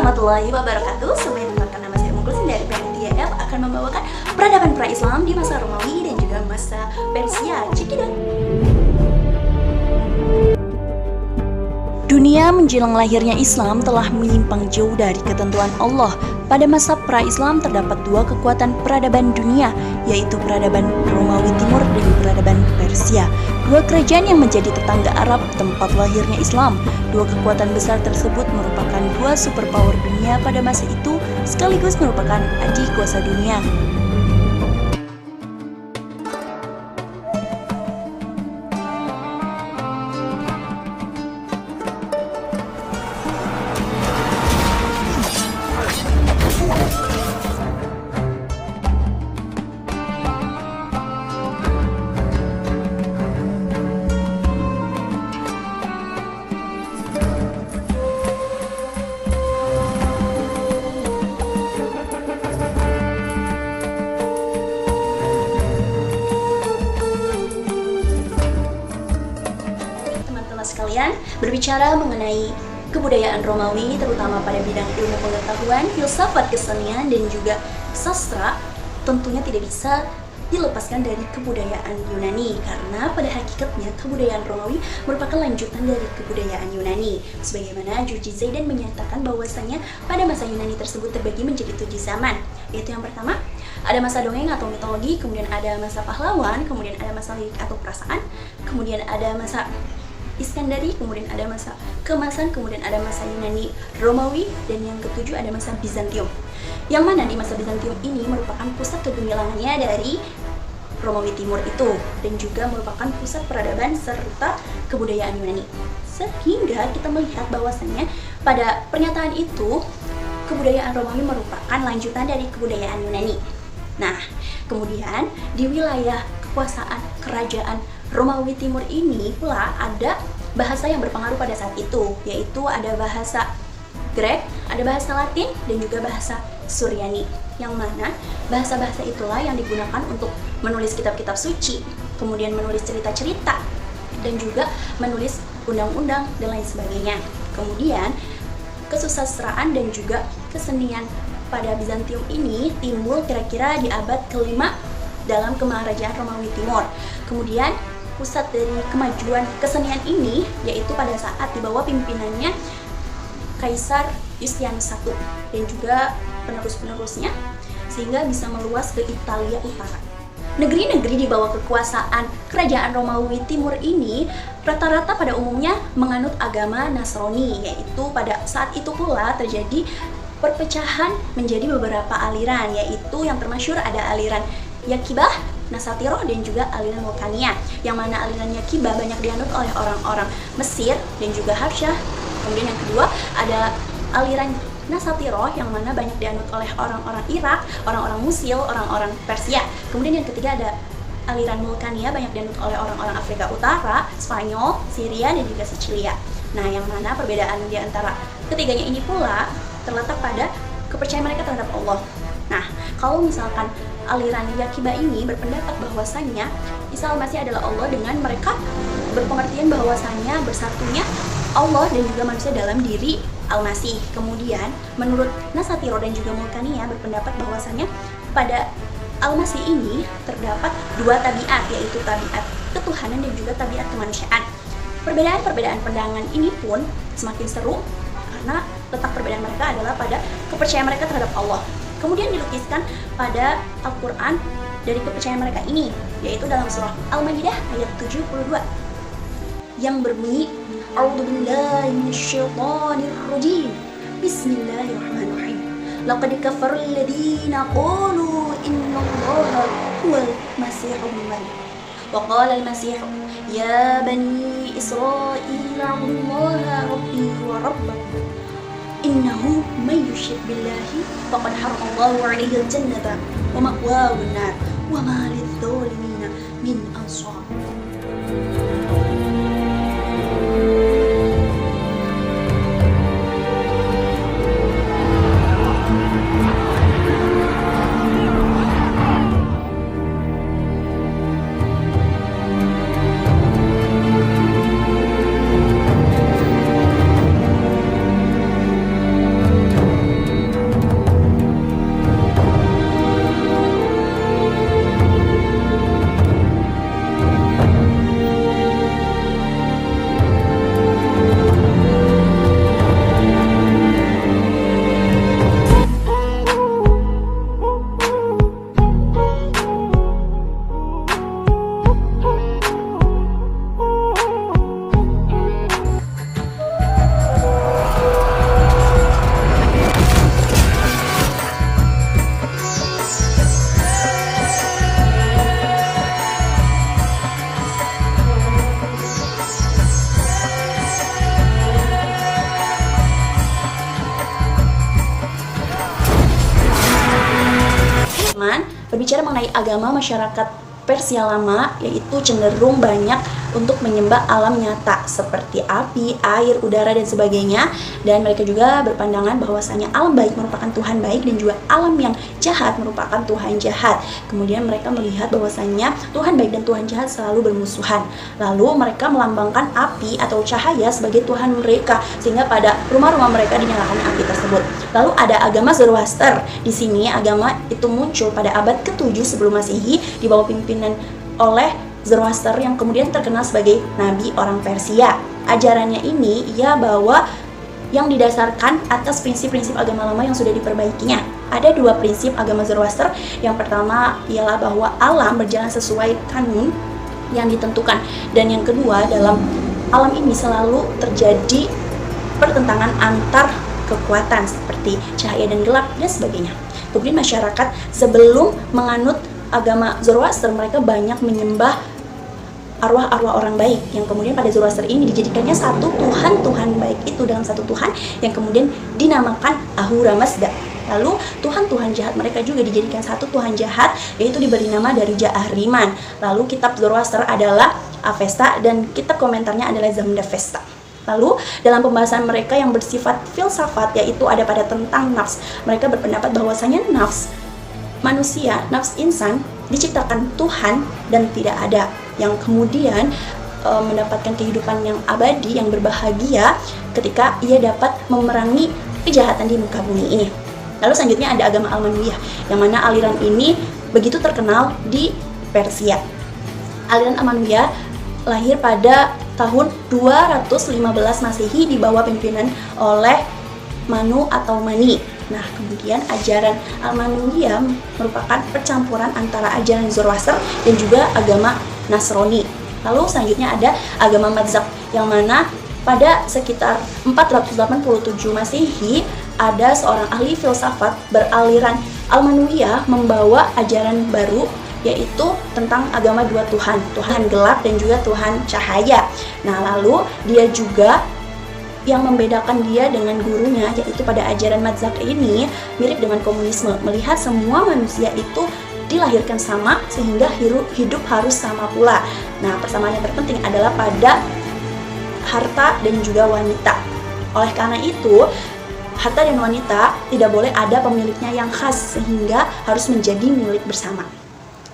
warahmatullahi wabarakatuh. Semuanya mendengarkan nama saya Muklis dari PNTF akan membawakan peradaban pra-Islam di masa Romawi dan juga masa Persia. Cekidot. Dunia menjelang lahirnya Islam telah menyimpang jauh dari ketentuan Allah. Pada masa pra-Islam terdapat dua kekuatan peradaban dunia, yaitu peradaban Romawi Timur dan peradaban Persia. Dua kerajaan yang menjadi tetangga Arab tempat lahirnya Islam. Dua kekuatan besar tersebut merupakan dua superpower dunia pada masa itu, sekaligus merupakan adik kuasa dunia. Sekalian, berbicara mengenai kebudayaan Romawi terutama pada bidang ilmu pengetahuan, filsafat, kesenian dan juga sastra tentunya tidak bisa dilepaskan dari kebudayaan Yunani, karena pada hakikatnya kebudayaan Romawi merupakan lanjutan dari kebudayaan Yunani. Sebagaimana George Zaidan menyatakan bahwasanya pada masa Yunani tersebut terbagi menjadi 7 zaman, yaitu yang pertama ada masa dongeng atau mitologi, kemudian ada masa pahlawan, kemudian ada masa lirik atau perasaan, kemudian ada masa Iskandari, kemudian ada masa keemasan, kemudian ada masa Yunani Romawi, dan yang ketujuh ada masa Bizantium. Yang mana di masa Bizantium ini merupakan pusat kegemilangannya dari Romawi Timur itu, dan juga merupakan pusat peradaban serta kebudayaan Yunani. Sehingga kita melihat bahwasannya pada pernyataan itu kebudayaan Romawi merupakan lanjutan dari kebudayaan Yunani. Nah, kemudian di wilayah kekuasaan kerajaan Romawi Timur ini pula ada bahasa yang berpengaruh pada saat itu, yaitu ada bahasa Grek, ada bahasa Latin, dan juga bahasa Suryani, yang mana bahasa-bahasa itulah yang digunakan untuk menulis kitab-kitab suci, kemudian menulis cerita-cerita, dan juga menulis undang-undang dan lain sebagainya. Kemudian kesusastraan dan juga kesenian pada Bizantium ini timbul kira-kira di abad ke-5 dalam kemaharajaan Romawi Timur. Kemudian pusat dari kemajuan kesenian ini yaitu pada saat di bawah pimpinannya Kaisar Yustianus I dan juga penerus-penerusnya, sehingga bisa meluas ke Italia Utara. Negeri-negeri di bawah kekuasaan kerajaan Romawi Timur ini rata-rata pada umumnya menganut agama Nasrani, yaitu pada saat itu pula terjadi perpecahan menjadi beberapa aliran, yaitu yang termasyhur ada aliran Yakibah, Nasatiro, dan juga aliran Vulkania, yang mana aliran Yakibah banyak dianut oleh orang-orang Mesir dan juga Habsyah. Kemudian yang kedua ada aliran Nasatiro, yang mana banyak dianut oleh orang-orang Irak, orang-orang Musil, orang-orang Persia. Kemudian yang ketiga ada aliran Vulkania, banyak dianut oleh orang-orang Afrika Utara, Spanyol, Syria, dan juga Sicilia. Nah, yang mana perbedaan di antara ketiganya ini pula terletak pada kepercayaan mereka terhadap Allah. Nah, kalau misalkan aliran Yakibah ini berpendapat bahwasannya Isa Al-Masih adalah Allah, dengan mereka berpengertian bahwasannya bersatunya Allah dan juga manusia dalam diri Al-Masih. Kemudian menurut Nasatiro dan juga Vulkania berpendapat bahwasannya pada Al-Masih ini terdapat dua tabiat, yaitu tabiat ketuhanan dan juga tabiat kemanusiaan. Perbedaan-perbedaan pandangan ini pun semakin seru karena letak perbedaan mereka adalah pada kepercayaan mereka terhadap Allah. Kemudian dilukiskan pada Al-Quran dari kepercayaan mereka ini, yaitu dalam surah Al-Maidah ayat 72 yang berbunyi A'udzubillahi minasyaitonirrajim. Bismillahirrahmanirrahim. Laqad kafara alladziina qalu innallaha huwal masiihul maryam. Wa qala al-masih ya bani Israil a'budullaha rabbi wa rabbakum. Innahu may yusyrik billahi faqad haramallahu 'alaihi al-jannata wa ma'wahu an-nar wa ma lidh-dhalimina min ansar. mengenai agama masyarakat Persia lama, yaitu cenderung banyak untuk menyembah alam nyata seperti api, air, udara, dan sebagainya. Dan mereka juga berpandangan bahwasanya alam baik merupakan Tuhan baik dan juga alam yang jahat merupakan Tuhan jahat. Kemudian mereka melihat bahwasanya Tuhan baik dan Tuhan jahat selalu bermusuhan. Lalu mereka melambangkan api atau cahaya sebagai Tuhan mereka, sehingga pada rumah-rumah mereka dinyalakan api tersebut. Lalu ada agama Zoroaster. Di sini agama itu muncul pada abad ke-7 sebelum Masehi di bawah pimpinan oleh Zoroaster yang kemudian terkenal sebagai nabi orang Persia. Ajarannya ini ia bawa yang didasarkan atas prinsip-prinsip agama lama yang sudah diperbaikinya. Ada dua prinsip agama Zoroaster. Yang pertama ialah bahwa alam berjalan sesuai kanun yang ditentukan, dan yang kedua, dalam alam ini selalu terjadi pertentangan antar kekuatan seperti cahaya dan gelap dan sebagainya. Kemudian masyarakat sebelum menganut agama Zoroaster, mereka banyak menyembah arwah-arwah orang baik, yang kemudian pada Zoroaster ini dijadikannya satu Tuhan baik itu dalam satu Tuhan yang kemudian dinamakan Ahura Mazda. Lalu Tuhan jahat mereka juga dijadikan satu Tuhan jahat, yaitu diberi nama Daruja Ahriman. Lalu kitab Zoroaster adalah Avesta dan kitab komentarnya adalah Zamdavesta. Lalu dalam pembahasan mereka yang bersifat filsafat, yaitu ada pada tentang nafs, mereka berpendapat bahwasanya nafs manusia, nafs insan diciptakan Tuhan dan tidak ada, yang kemudian mendapatkan kehidupan yang abadi, yang berbahagia ketika ia dapat memerangi kejahatan di muka bumi ini. Lalu selanjutnya ada agama Almanwiyah, yang mana aliran ini begitu terkenal di Persia. Aliran Almanwiyah lahir pada tahun 215 Masehi di bawah pimpinan oleh Manu atau Mani. Nah, kemudian ajaran Almanwiyah merupakan percampuran antara ajaran Zoroaster dan juga agama Nasrani. Lalu selanjutnya ada agama Mazdak, yang mana pada sekitar 487 Masehi ada seorang ahli filsafat beraliran Almanwiyah membawa ajaran baru, yaitu tentang agama dua Tuhan, Tuhan gelap dan juga Tuhan cahaya. Nah, lalu dia juga yang membedakan dia dengan gurunya, yaitu pada ajaran Mazdak ini mirip dengan komunisme, melihat semua manusia itu dilahirkan sama sehingga hidup harus sama pula. Nah, persamaan yang terpenting adalah pada harta dan juga wanita. Oleh karena itu, harta dan wanita tidak boleh ada pemiliknya yang khas sehingga harus menjadi milik bersama.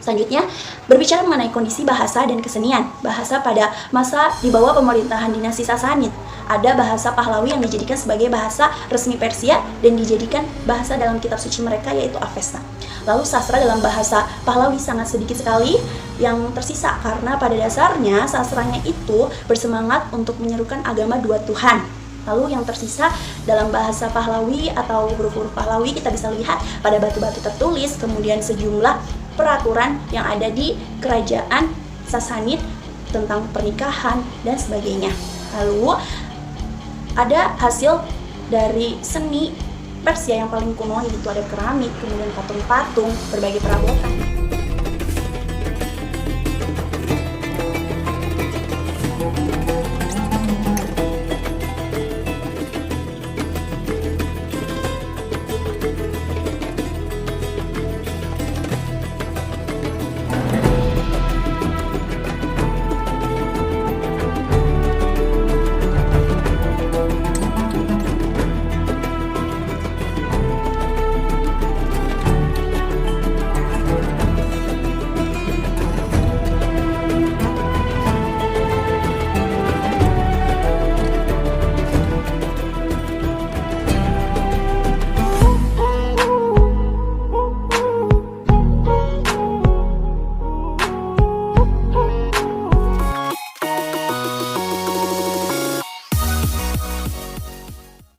Selanjutnya, berbicara mengenai kondisi bahasa dan kesenian. Bahasa pada masa di bawah pemerintahan dinasti Sasanid, ada bahasa Pahlawi yang dijadikan sebagai bahasa resmi Persia dan dijadikan bahasa dalam kitab suci mereka, yaitu Avesta. Lalu sastra dalam bahasa Pahlawi sangat sedikit sekali yang tersisa, karena pada dasarnya sastranya itu bersemangat untuk menyerukan agama dua Tuhan. Lalu yang tersisa dalam bahasa Pahlawi atau huruf-huruf Pahlawi kita bisa lihat pada batu-batu tertulis, kemudian sejumlah peraturan yang ada di kerajaan Sasanid tentang pernikahan dan sebagainya. Lalu ada hasil dari seni Persia yang paling kuno, yaitu ada keramik, kemudian patung-patung, berbagai perabotan.